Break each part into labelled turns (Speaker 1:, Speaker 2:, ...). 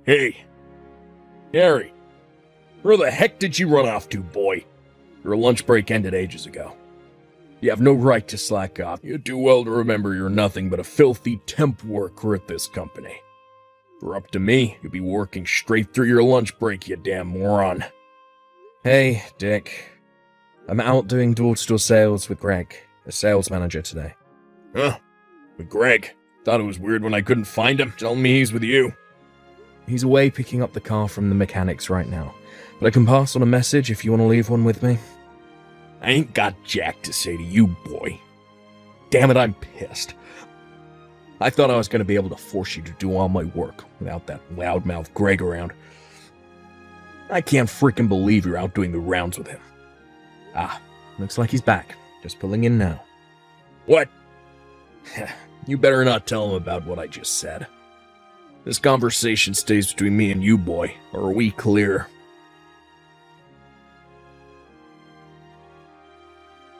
Speaker 1: Hey, Harry, where the heck did you run off to, boy? Your lunch break ended ages ago. You have no right to slack off. You do well to remember you're nothing but a filthy temp worker at this company. If it were up to me, you'd be working straight through your lunch break, you damn moron.
Speaker 2: Hey, Dick. I'm out doing door-to-door sales with Greg, the sales manager today.
Speaker 1: Huh? With Greg? Thought it was weird when I couldn't find him, telling me he's with you.
Speaker 2: He's away picking up the car from the mechanics right now, but I can pass on a message if you want to leave one with me.
Speaker 1: I ain't got jack to say to you, boy. Damn it, I'm pissed. I thought I was going to be able to force you to do all my work without that loudmouth Greg around. I can't freaking believe you're out doing the rounds with him.
Speaker 2: Looks like he's back, just pulling in now.
Speaker 1: What? You better not tell him about what I just said. This conversation stays between me and you, boy, or are we clear?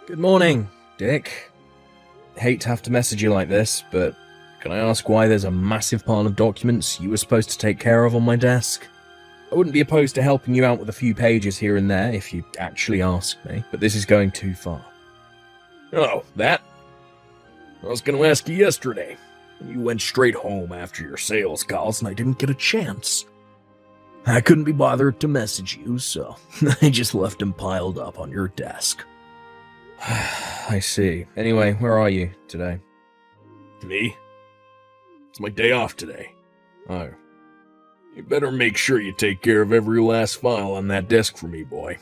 Speaker 2: Good morning, Dick. Hate to have to message you like this, but can I ask why there's a massive pile of documents you were supposed to take care of on my desk? I wouldn't be opposed to helping you out with a few pages here and there if you actually asked me, but this is going too far.
Speaker 1: Oh, that? I was going to ask you yesterday. You went straight home after your sales calls and I didn't get a chance. I couldn't be bothered to message you, so I just left them piled up on your desk.
Speaker 2: I see. Anyway, where are you today?
Speaker 1: Me? It's my day off today.
Speaker 2: Oh.
Speaker 1: You better make sure you take care of every last file on that desk for me, boy.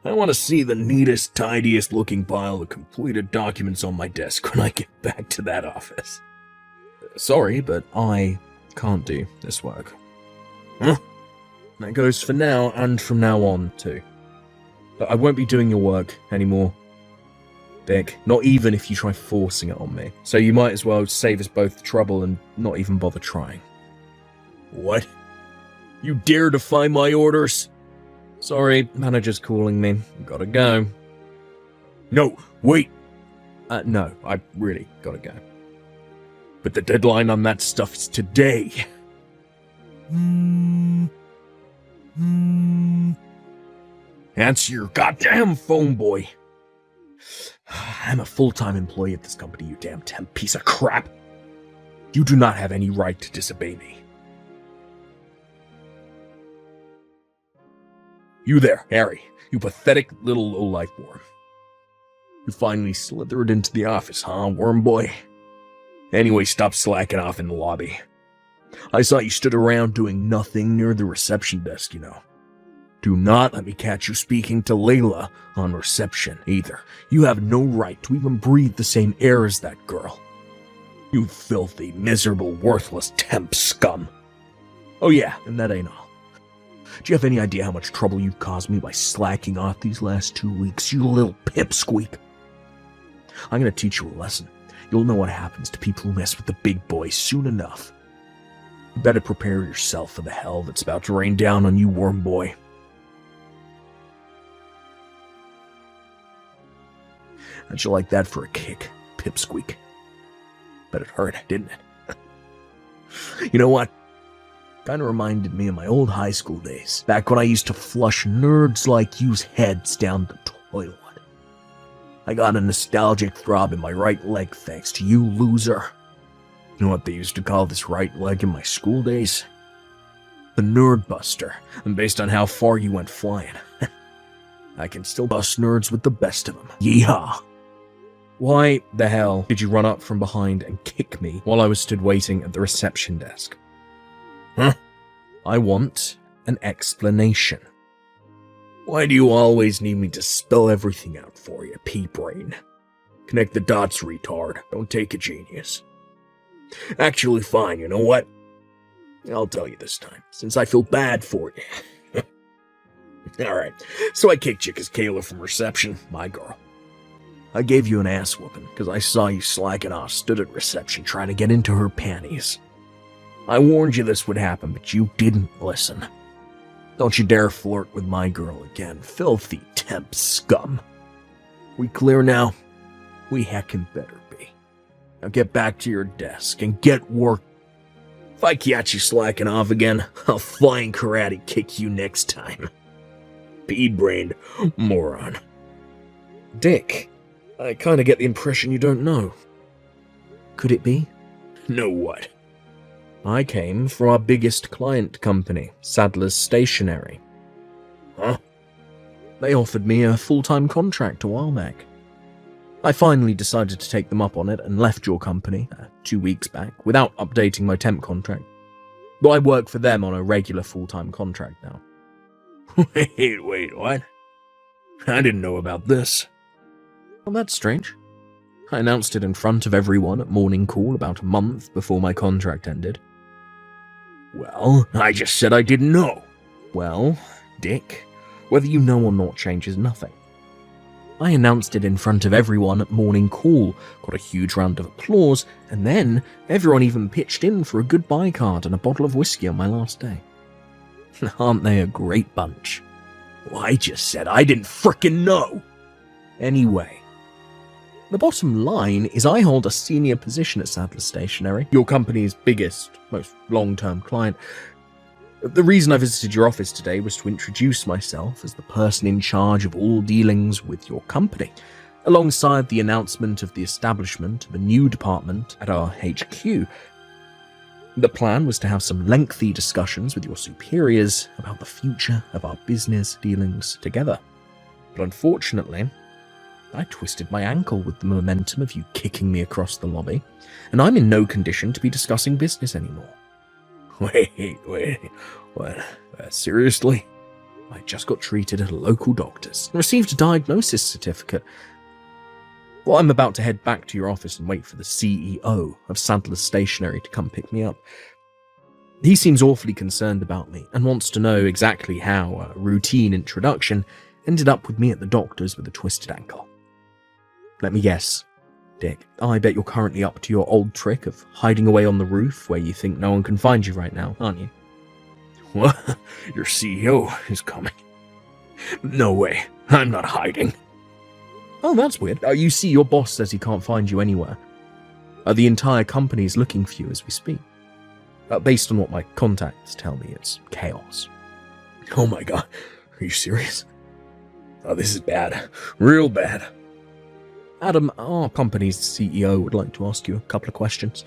Speaker 1: I want to see the neatest, tidiest looking pile of completed documents on my desk when I get back to that office.
Speaker 2: Sorry, but I can't do this work.
Speaker 1: Huh?
Speaker 2: That goes for now and from now on, too. But I won't be doing your work anymore. Dick, not even if you try forcing it on me. So you might as well save us both the trouble and not even bother trying.
Speaker 1: What? You dare defy my orders?
Speaker 2: Sorry, manager's calling me. Gotta go.
Speaker 1: No, wait.
Speaker 2: No, I really gotta go.
Speaker 1: But the deadline on that stuff is today. Answer your goddamn phone, boy. I'm a full-time employee at this company, you damn temp piece of crap. You do not have any right to disobey me. You there, Harry. You pathetic little lowlife worm. You finally slithered into the office, huh, worm boy? Anyway, stop slacking off in the lobby. I saw you stood around doing nothing near the reception desk, you know. Do not let me catch you speaking to Layla on reception, either. You have no right to even breathe the same air as that girl. You filthy, miserable, worthless temp scum. Oh yeah, and that ain't all. Do you have any idea how much trouble you've caused me by slacking off these last 2 weeks, you little pipsqueak? I'm gonna teach you a lesson. You'll know what happens to people who mess with the big boys soon enough. You better prepare yourself for the hell that's about to rain down on you, worm boy. How'd you like that for a kick, pipsqueak? Bet it hurt, didn't it? You know what? Kinda reminded me of my old high school days, back when I used to flush nerds like you's heads down the toilet. I got a nostalgic throb in my right leg thanks to you, loser. You know what they used to call this right leg in my school days? The Nerd Buster, and based on how far you went flying. I can still bust nerds with the best of them. Yeehaw!
Speaker 2: Why the hell did you run up from behind and kick me while I was stood waiting at the reception desk?
Speaker 1: Huh?
Speaker 2: I want an explanation.
Speaker 1: Why do you always need me to spell everything out for you, pea-brain? Connect the dots, retard. Don't take a genius. Actually, fine, you know what? I'll tell you this time, since I feel bad for you. Alright, so I kicked you because Kayla from reception, my girl. I gave you an ass whooping because I saw you slacking off, stood at reception trying to get into her panties. I warned you this would happen, but you didn't listen. Don't you dare flirt with my girl again, filthy temp scum. We clear now? We heckin' better be. Now get back to your desk and get work. If I catch you slacking off again, I'll flying karate kick you next time. Pea-brained moron.
Speaker 2: Dick, I kinda get the impression you don't know. Could it be?
Speaker 1: Know what?
Speaker 2: I came from our biggest client company, Sadler's Stationery.
Speaker 1: Huh?
Speaker 2: They offered me a full-time contract a while back. I finally decided to take them up on it and left your company 2 weeks back without updating my temp contract. But I work for them on a regular full-time contract now.
Speaker 1: Wait, what? I didn't know about this.
Speaker 2: Well, that's strange. I announced it in front of everyone at morning call about a month before my contract ended.
Speaker 1: Well, I just said I didn't know.
Speaker 2: Well, Dick, whether you know or not changes nothing. I announced it in front of everyone at morning call, got a huge round of applause, and then everyone even pitched in for a goodbye card and a bottle of whiskey on my last day. Aren't they a great bunch?
Speaker 1: Well, I just said I didn't frickin' know.
Speaker 2: Anyway, the bottom line is I hold a senior position at Sadler Stationery, your company's biggest, most long-term client. The reason I visited your office today was to introduce myself as the person in charge of all dealings with your company, alongside the announcement of the establishment of a new department at our HQ. The plan was to have some lengthy discussions with your superiors about the future of our business dealings together. But unfortunately, I twisted my ankle with the momentum of you kicking me across the lobby, and I'm in no condition to be discussing business anymore.
Speaker 1: Wait, what? Seriously?
Speaker 2: I just got treated at a local doctor's and received a diagnosis certificate. Well, I'm about to head back to your office and wait for the CEO of Sadler's Stationery to come pick me up. He seems awfully concerned about me and wants to know exactly how a routine introduction ended up with me at the doctor's with a twisted ankle. Let me guess, Dick, I bet you're currently up to your old trick of hiding away on the roof where you think no one can find you right now, aren't you?
Speaker 1: What? Your CEO is coming. No way, I'm not hiding.
Speaker 2: Oh, that's weird. You see, your boss says he can't find you anywhere. The entire company is looking for you as we speak. Based on what my contacts tell me, it's chaos.
Speaker 1: Oh my god, are you serious? Oh, this is bad. Real bad.
Speaker 2: Adam, our company's CEO would like to ask you a couple of questions.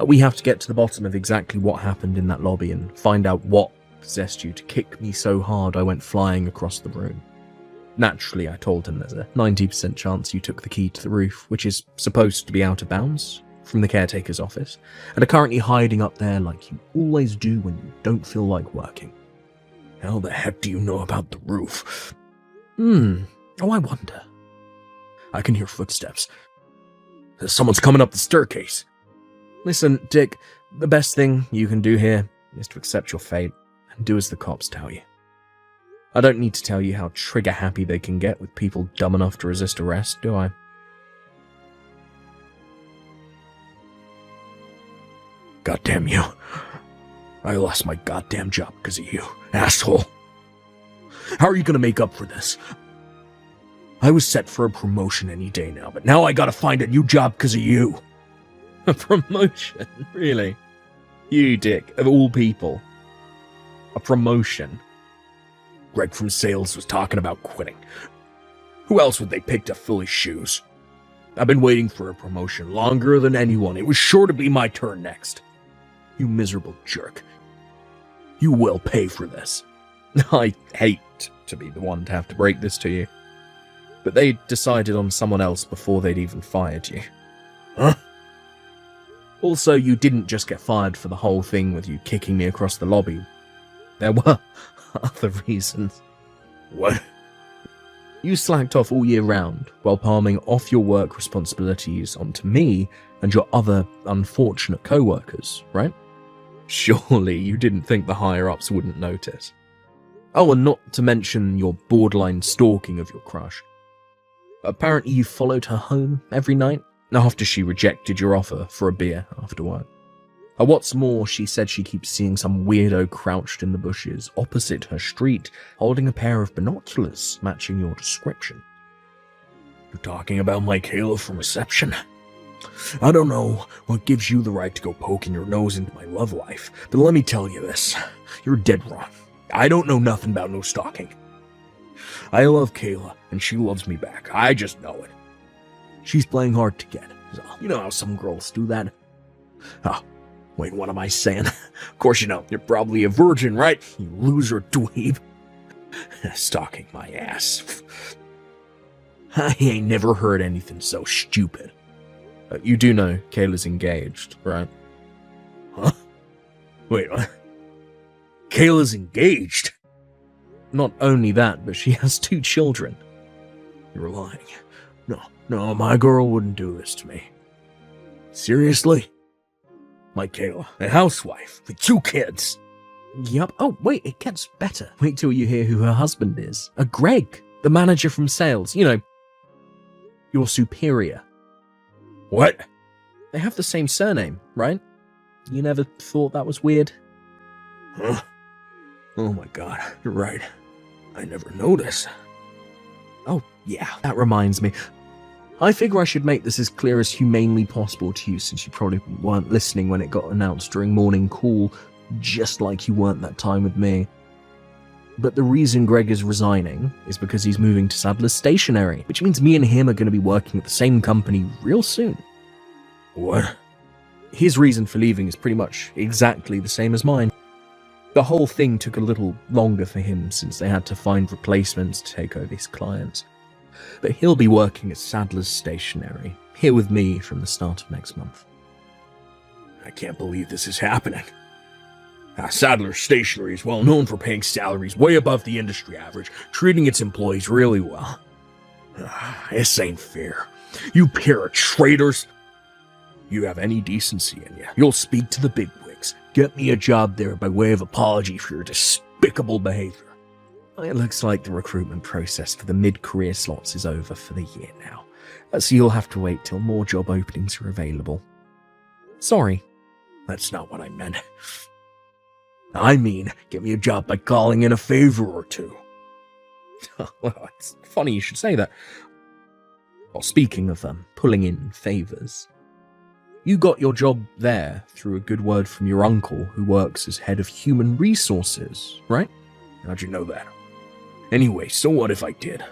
Speaker 2: We have to get to the bottom of exactly what happened in that lobby and find out what possessed you to kick me so hard I went flying across the room. Naturally, I told him there's a 90% chance you took the key to the roof, which is supposed to be out of bounds, from the caretaker's office, and are currently hiding up there like you always do when you don't feel like working.
Speaker 1: How the heck do you know about the roof?
Speaker 2: Oh, I wonder.
Speaker 1: I can hear footsteps. Someone's coming up the staircase.
Speaker 2: Listen, Dick, the best thing you can do here is to accept your fate and do as the cops tell you. I don't need to tell you how trigger-happy they can get with people dumb enough to resist arrest, do I?
Speaker 1: Goddamn you. I lost my goddamn job because of you, asshole. How are you gonna make up for this? I was set for a promotion any day now, but now I gotta find a new job because of you.
Speaker 2: A promotion? Really? You, Dick, of all people. A promotion?
Speaker 1: Greg from sales was talking about quitting. Who else would they pick to fill his shoes? I've been waiting for a promotion longer than anyone. It was sure to be my turn next. You miserable jerk. You will pay for this.
Speaker 2: I hate to be the one to have to break this to you, but they decided on someone else before they'd even fired you.
Speaker 1: Huh?
Speaker 2: Also, you didn't just get fired for the whole thing with you kicking me across the lobby. There were other reasons.
Speaker 1: What?
Speaker 2: You slacked off all year round while palming off your work responsibilities onto me and your other unfortunate co-workers, right? Surely you didn't think the higher-ups wouldn't notice. Oh, and not to mention your borderline stalking of your crush. Apparently you followed her home every night after she rejected your offer for a beer after work. What's more, she said she keeps seeing some weirdo crouched in the bushes opposite her street, holding a pair of binoculars matching your description.
Speaker 1: You're talking about Michaela from reception? I don't know what gives you the right to go poking your nose into my love life, but let me tell you this. You're dead wrong. I don't know nothing about no stalking. I love Kayla, and she loves me back. I just know it. She's playing hard to get. So, you know how some girls do that? Oh, wait, what am I saying? Of course you know. You're probably a virgin, right? You loser dweeb. Stalking my ass. I ain't never heard anything so stupid.
Speaker 2: You do know Kayla's engaged, right?
Speaker 1: Huh? Wait, what? Kayla's engaged?
Speaker 2: Not only that, but she has 2 children.
Speaker 1: You're lying. No, my girl wouldn't do this to me. Seriously? My Kayla, a housewife with 2 kids.
Speaker 2: Yup. Oh, wait, it gets better. Wait till you hear who her husband is. A Greg, the manager from sales. You know, your superior.
Speaker 1: What?
Speaker 2: They have the same surname, right? You never thought that was weird?
Speaker 1: Huh? Oh my god, you're right. I never noticed.
Speaker 2: Oh, yeah, that reminds me. I figure I should make this as clear as humanely possible to you, since you probably weren't listening when it got announced during morning call, just like you weren't that time with me. But the reason Greg is resigning is because he's moving to Sadler's Stationery, which means me and him are going to be working at the same company real soon.
Speaker 1: What?
Speaker 2: His reason for leaving is pretty much exactly the same as mine. The whole thing took a little longer for him since they had to find replacements to take over his clients. But he'll be working at Sadler's Stationery, here with me from the start of next month.
Speaker 1: I can't believe this is happening. Sadler's Stationery is well known for paying salaries way above the industry average, treating its employees really well. This ain't fair. You pair of traitors. You have any decency in you, you'll speak to the bigwigs. Get me a job there by way of apology for your despicable behavior.
Speaker 2: It looks like the recruitment process for the mid-career slots is over for the year now, so you'll have to wait till more job openings are available. Sorry.
Speaker 1: That's not what I meant. I mean, get me a job by calling in a favor or 2.
Speaker 2: Well, it's funny you should say that. Well, speaking of pulling in favors, you got your job there through a good word from your uncle who works as head of human resources, right?
Speaker 1: How'd you know that? Anyway, so what if I did?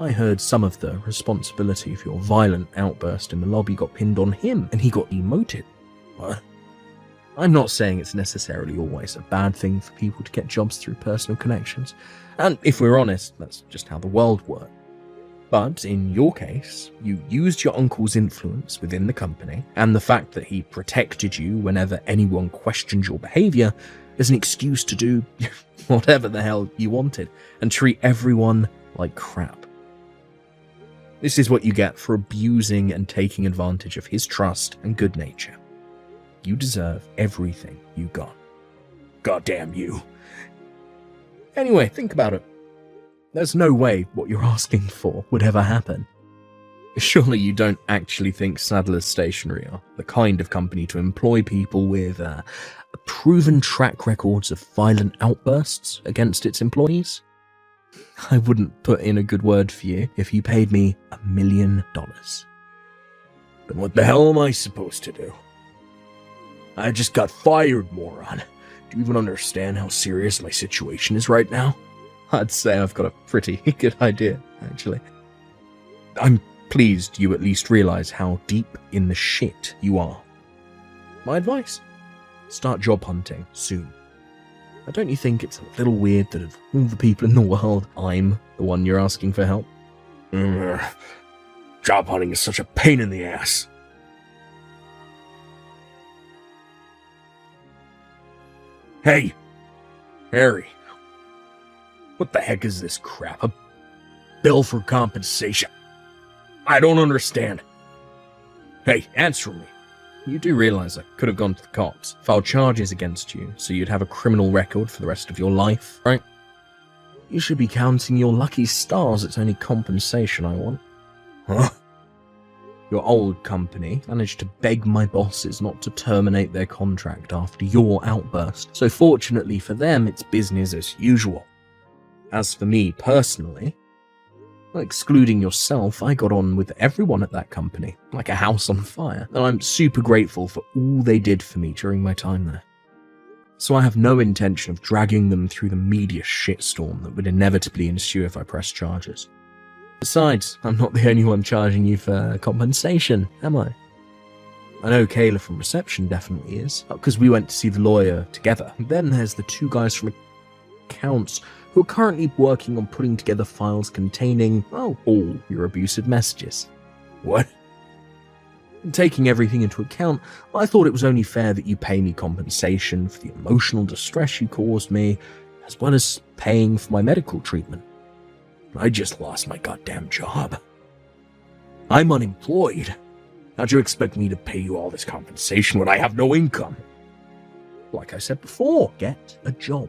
Speaker 2: I heard some of the responsibility for your violent outburst in the lobby got pinned on him, and he got demoted.
Speaker 1: What?
Speaker 2: I'm not saying it's necessarily always a bad thing for people to get jobs through personal connections, and if we're honest, that's just how the world works. But in your case, you used your uncle's influence within the company, and the fact that he protected you whenever anyone questioned your behavior as an excuse to do whatever the hell you wanted, and treat everyone like crap. This is what you get for abusing and taking advantage of his trust and good nature. You deserve everything you got.
Speaker 1: Goddamn you.
Speaker 2: Anyway, think about it. There's no way what you're asking for would ever happen. Surely you don't actually think Sadler's Stationery are the kind of company to employ people with proven track records of violent outbursts against its employees? I wouldn't put in a good word for you if you paid me $1 million.
Speaker 1: Then what the hell am I supposed to do? I just got fired, moron. Do you even understand how serious my situation is right now?
Speaker 2: I'd say I've got a pretty good idea, actually. I'm pleased you at least realize how deep in the shit you are. My advice? Start job hunting soon. Now, don't you think it's a little weird that of all the people in the world, I'm the one you're asking for help?
Speaker 1: Job hunting is such a pain in the ass. Hey, Harry. What the heck is this crap? A bill for compensation? I don't understand. Hey, answer me.
Speaker 2: You do realize I could have gone to the cops, filed charges against you, so you'd have a criminal record for the rest of your life, right? You should be counting your lucky stars. It's only compensation I want.
Speaker 1: Huh?
Speaker 2: Your old company managed to beg my bosses not to terminate their contract after your outburst, so fortunately for them, it's business as usual. As for me personally, Excluding yourself, I got on with everyone at that company, like a house on fire, and I'm super grateful for all they did for me during my time there. So I have no intention of dragging them through the media shitstorm that would inevitably ensue if I press charges. Besides, I'm not the only one charging you for compensation, am I? I know Kayla from reception definitely is, because we went to see the lawyer together. Then there's the two guys from accounts who are currently working on putting together files containing, all your abusive messages.
Speaker 1: What?
Speaker 2: Taking everything into account, I thought it was only fair that you pay me compensation for the emotional distress you caused me, as well as paying for my medical treatment.
Speaker 1: I just lost my goddamn job. I'm unemployed. How'd you expect me to pay you all this compensation when I have no income?
Speaker 2: Like I said before, get a job.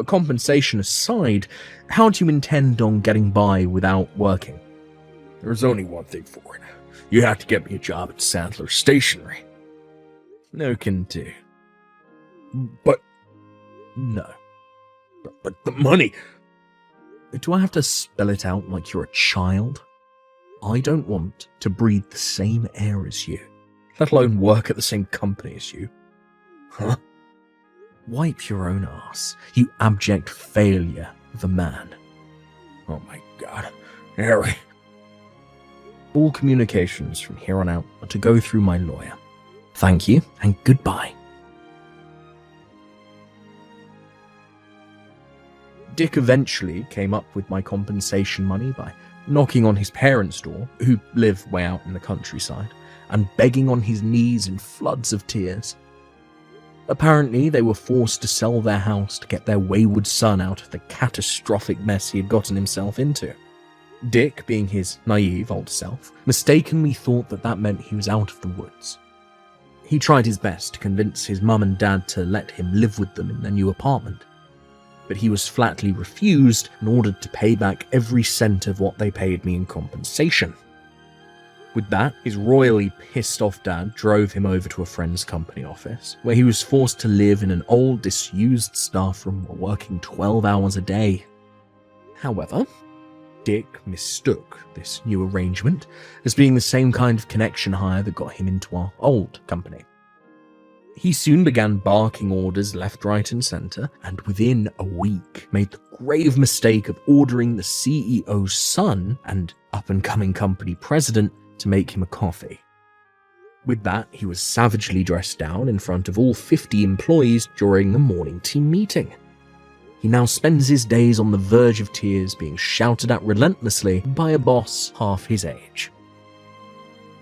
Speaker 2: Compensation aside, how do you intend on getting by without working?
Speaker 1: There's only one thing for it. You have to get me a job at Sandler Stationery.
Speaker 2: No can do.
Speaker 1: But
Speaker 2: no.
Speaker 1: But the money...
Speaker 2: Do I have to spell it out like you're a child? I don't want to breathe the same air as you, let alone work at the same company as you.
Speaker 1: Huh?
Speaker 2: Wipe your own ass, you abject failure of a man.
Speaker 1: Oh my god. Harry.
Speaker 2: All communications from here on out are to go through my lawyer. Thank you, and goodbye. Dick eventually came up with my compensation money by knocking on his parents' door, who live way out in the countryside, and begging on his knees in floods of tears. Apparently, they were forced to sell their house to get their wayward son out of the catastrophic mess he had gotten himself into. Dick, being his naive old self, mistakenly thought that meant he was out of the woods. He tried his best to convince his mum and dad to let him live with them in their new apartment, but he was flatly refused and ordered to pay back every cent of what they paid me in compensation. With that, his royally pissed off dad drove him over to a friend's company office, where he was forced to live in an old, disused staff room while working 12 hours a day. However, Dick mistook this new arrangement as being the same kind of connection hire that got him into our old company. He soon began barking orders left, right, and centre, and within a week made the grave mistake of ordering the CEO's son and up-and-coming company president to make him a coffee. With that, he was savagely dressed down in front of all 50 employees during the morning team meeting. He now spends his days on the verge of tears, being shouted at relentlessly by a boss half his age.